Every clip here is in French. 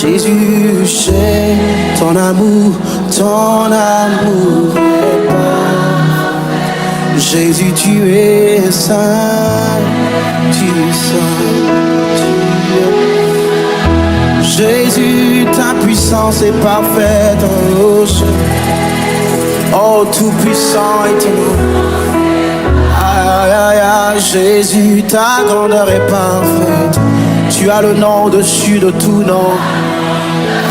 Jésus, j'ai ton amour est parfait. Jésus, tu es saint, tu es saint, tu es. Jésus, ta puissance est parfaite en nos cieux. Oh, tout puissant est ton nom. Aïe, aïe, aïe, Jésus, ta grandeur est parfaite. Tu as le nom au-dessus de tout nom.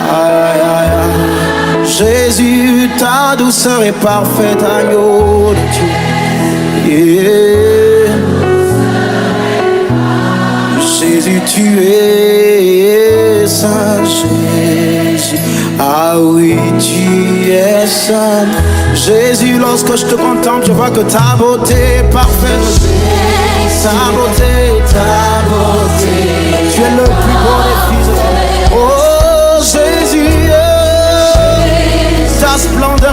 Aïe, aïe, aïe. Jésus, ta douceur est parfaite, agneau de Dieu. Yeah. Jésus, tu es saint, Jésus. Ah oui, tu es saint. Jésus, lorsque je te contemple, je vois que ta beauté est parfaite. Ta beauté, tu es le plus beau des fils de l'homme. Oh Jésus, ta splendeur